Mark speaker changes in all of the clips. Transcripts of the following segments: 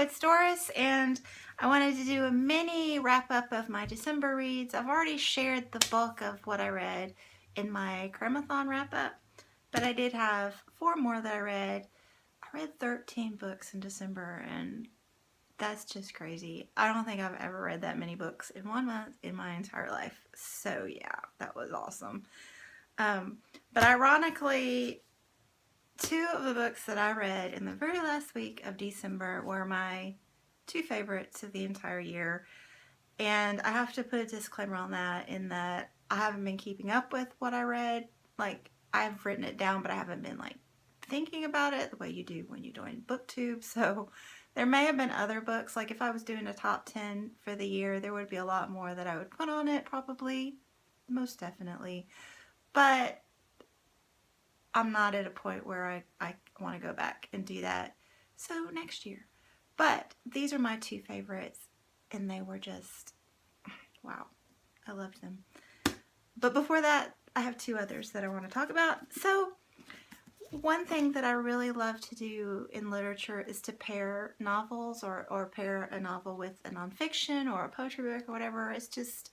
Speaker 1: it's Doris, and I wanted to do a mini wrap-up of my December reads. I've already shared the bulk of what I read in my Cramathon wrap-up, but I did have 4 more that I read. I read 13 books in December, and that's just crazy. I don't think I've ever read that many books in 1 month in my entire life. So yeah, that was awesome. But ironically, 2 of the books that I read in the very last week of December were my 2 favorites of the entire year. And I have to put a disclaimer on that, in that I haven't been keeping up with what I read. Like, I've written it down, but I haven't been like thinking about it the way you do when you join BookTube. So there may have been other books. Like, if I was doing a top 10 for the year, there would be a lot more that I would put on it, probably, most definitely. But I'm not at a point where I want to go back and do that. So next year. But these are my 2 favorites, and they were just, wow, I loved them. But before that, I have 2 others that I want to talk about. So one thing that I really love to do in literature is to pair novels, or pair a novel with a nonfiction or a poetry book or whatever. It's just,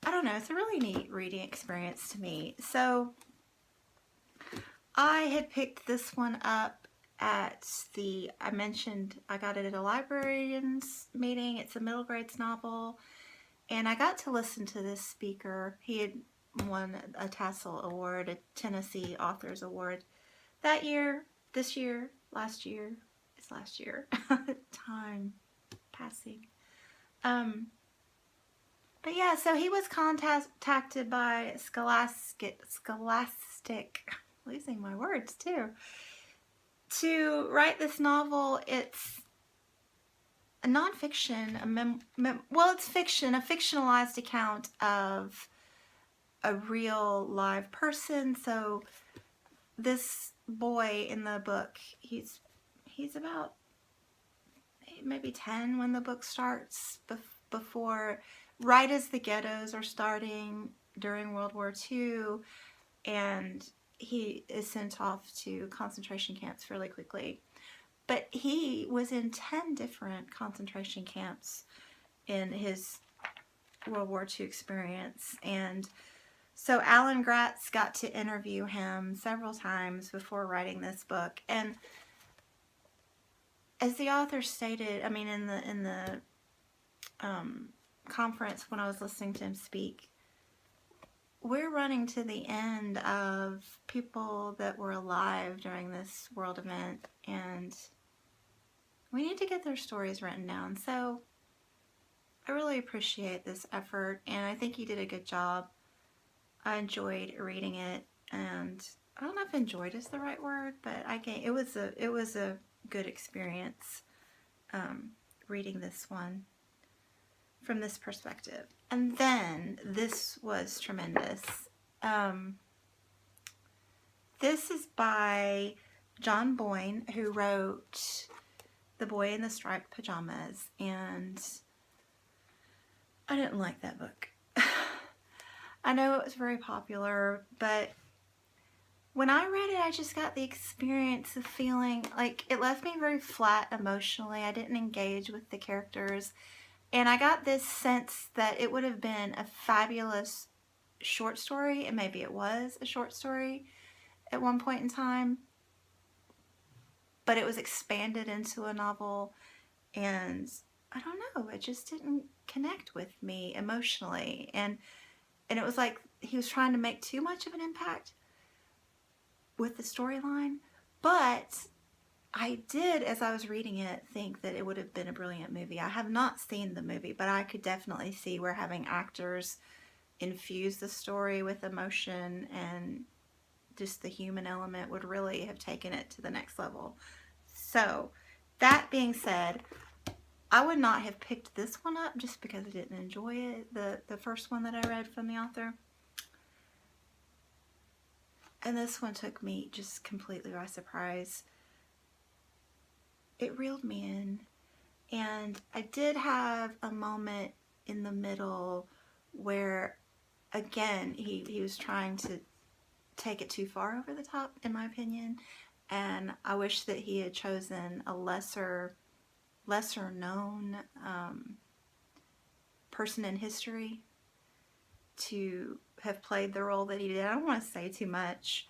Speaker 1: I don't know, it's a really neat reading experience to me. So I had picked this one up at I mentioned I got it at a librarian's meeting. It's a middle grades novel, and I got to listen to this speaker. He had won a Tassel Award, a Tennessee Authors Award that year, this year, last year. It's last year. Time passing. But yeah, so he was contacted by Scholastic, losing my words too, to write this novel. It's a nonfiction, well, it's fiction, a fictionalized account of a real live person. So this boy in the book, he's about maybe 10 when the book starts, before, right as the ghettos are starting during World War II, and he is sent off to concentration camps really quickly. But he was in 10 different concentration camps in his World War II experience. And so Alan Gratz got to interview him several times before writing this book. And as the author stated, I mean, in the conference when I was listening to him speak, we're running to the end of people that were alive during this world event, and we need to get their stories written down. So I really appreciate this effort, and I think he did a good job. I enjoyed reading it, and I don't know if enjoyed is the right word, but it was a good experience reading this one from this perspective. And then this was tremendous. This is by John Boyne, who wrote The Boy in the Striped Pajamas, and I didn't like that book. I know it was very popular, but when I read it, I just got the experience of feeling like it left me very flat emotionally. I didn't engage with the characters. And I got this sense that it would have been a fabulous short story, and maybe it was a short story at one point in time, but it was expanded into a novel, and I don't know, it just didn't connect with me emotionally. And it was like he was trying to make too much of an impact with the storyline, but I did, as I was reading it, think that it would have been a brilliant movie. I have not seen the movie, but I could definitely see where having actors infuse the story with emotion and just the human element would really have taken it to the next level. So, that being said, I would not have picked this one up just because I didn't enjoy it, the first one that I read from the author. And this one took me just completely by surprise. It reeled me in, and I did have a moment in the middle where, again, he was trying to take it too far over the top, in my opinion, and I wish that he had chosen a lesser lesser known person in history to have played the role that he did. I don't want to say too much,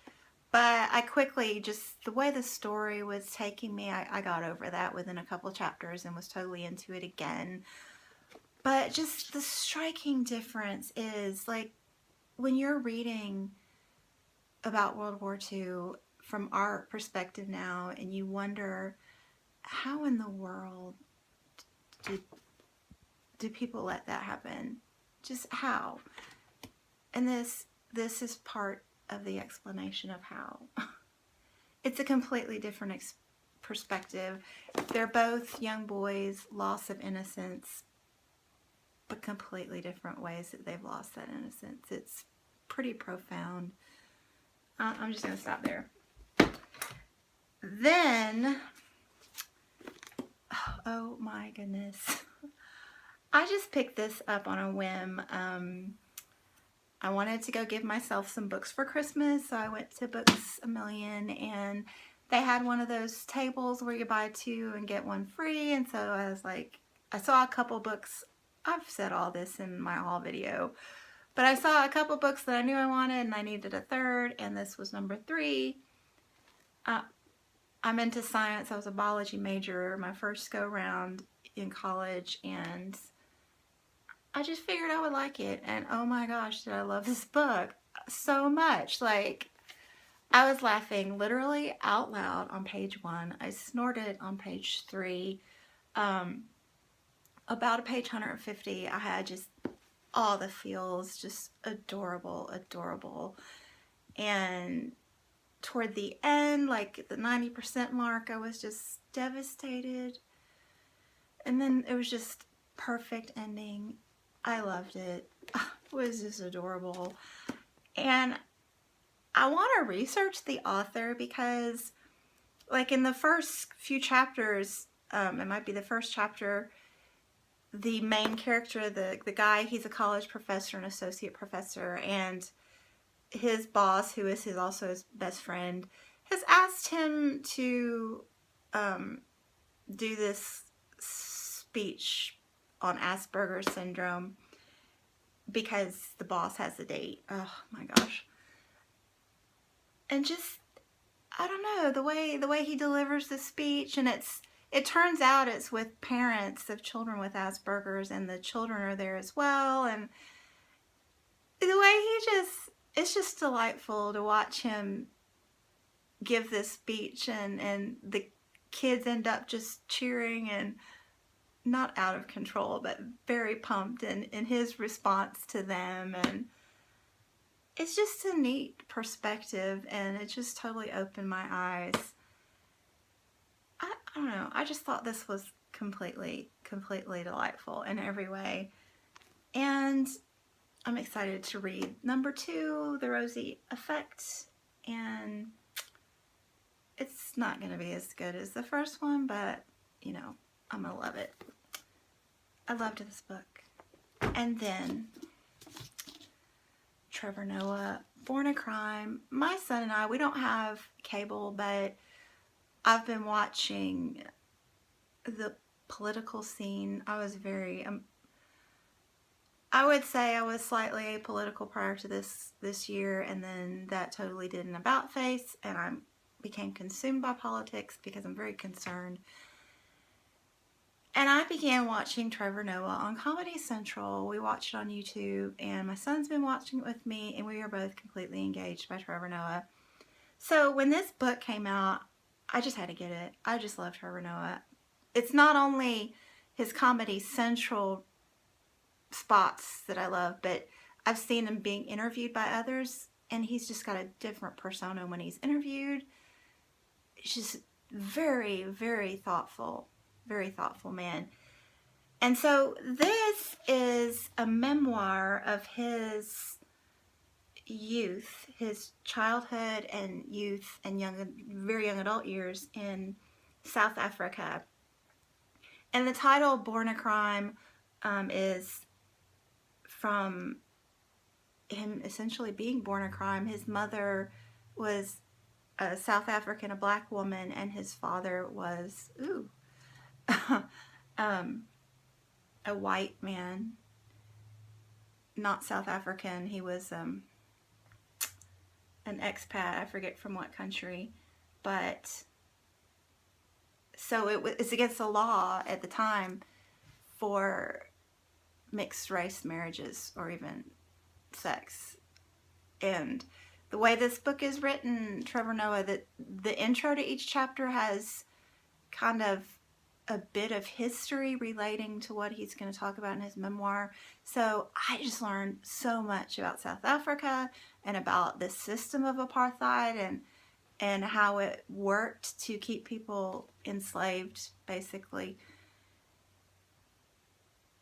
Speaker 1: but I quickly, just the way the story was taking me, I got over that within a couple chapters and was totally into it again. But just the striking difference is, like, when you're reading about World War II from our perspective now, and you wonder, how in the world did people let that happen? Just how? And this is part of the explanation of how. It's a completely different perspective. They're both young boys, loss of innocence, but completely different ways that they've lost that innocence. It's pretty profound. I'm just going to stop there. Then, oh my goodness. I just picked this up on a whim. I wanted to go give myself some books for Christmas, so I went to Books A Million, and they had one of those tables where you buy two and get one free, and so I was like, I saw a couple books. I've said all this in my haul video, but I saw a couple books that I knew I wanted, and I needed a third, and this was number 3. I'm into science. I was a biology major my first go round in college, and I just figured I would like it. And oh my gosh, did I love this book so much. Like, I was laughing literally out loud on page 1. I snorted on page 3. About a page 150, I had just all the feels, just adorable, adorable. And toward the end, like the 90% mark, I was just devastated. And then it was just perfect ending. I loved it. It was just adorable. And I want to research the author because, like, in the first few chapters, it might be the first chapter, the main character, the guy, he's a college professor, an associate professor, and his boss, who is also his best friend, has asked him to do this speech on Asperger's syndrome because the boss has a date. Oh my gosh. And just, I don't know, the way he delivers the speech, and it turns out it's with parents of children with Asperger's, and the children are there as well, and the way it's just delightful to watch him give this speech, and the kids end up just cheering and not out of control, but very pumped in his response to them. And it's just a neat perspective, and it just totally opened my eyes. I don't know, I just thought this was completely delightful in every way. And I'm excited to read number 2, The Rosie Effect, and it's not going to be as good as the first one, but, you know, I'm going to love it. I loved this book. And then Trevor Noah, Born a Crime. My son and I, we don't have cable, but I've been watching the political scene. I was very, I would say I was slightly apolitical prior to this year, and then that totally did an about face, and I became consumed by politics because I'm very concerned. And I began watching Trevor Noah on Comedy Central. We watched it on YouTube, and my son's been watching it with me, and we are both completely engaged by Trevor Noah. So when this book came out, I just had to get it. I just love Trevor Noah. It's not only his Comedy Central spots that I love, but I've seen him being interviewed by others, and he's just got a different persona when he's interviewed. It's just very, very thoughtful man. And so this is a memoir of his youth, his childhood and youth and very young adult years in South Africa. And the title Born a Crime is from him essentially being born a crime. His mother was a South African, a black woman, and his father was a white man, not South African. He was an expat. I forget from what country, but so it's against the law at the time for mixed race marriages or even sex. And the way this book is written, Trevor Noah, that the intro to each chapter has kind of a bit of history relating to what he's going to talk about in his memoir. So I just learned so much about South Africa and about the system of apartheid and how it worked to keep people enslaved, basically.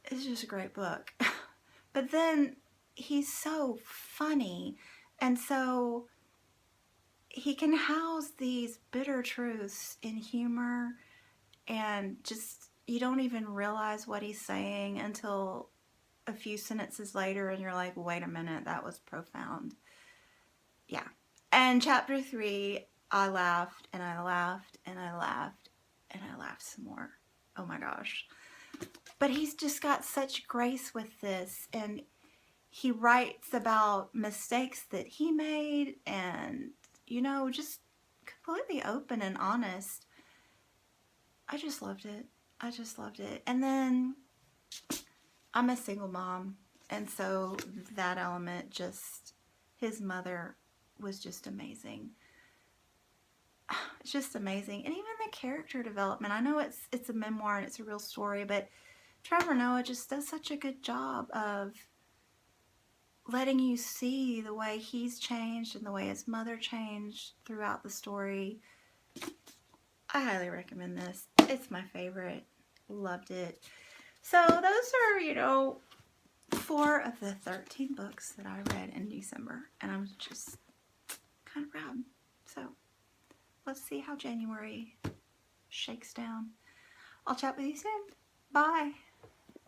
Speaker 1: It's just a great book. But then he's so funny, and so he can house these bitter truths in humor, and just you don't even realize what he's saying until a few sentences later, and you're like, wait a minute, that was profound. Yeah. And chapter 3, I laughed and I laughed and I laughed and I laughed some more. Oh my gosh. But he's just got such grace with this, and he writes about mistakes that he made and, you know, just completely open and honest. I just loved it. I just loved it. And then I'm a single mom, and so that element, just his mother was just amazing. It's just amazing. And even the character development. I know it's a memoir and it's a real story, but Trevor Noah just does such a good job of letting you see the way he's changed and the way his mother changed throughout the story. I highly recommend this. It's my favorite. Loved it. So those are, you know, 4 of the 13 books that I read in December, and I'm just kind of proud. So let's see how January shakes down. I'll chat with you soon. Bye.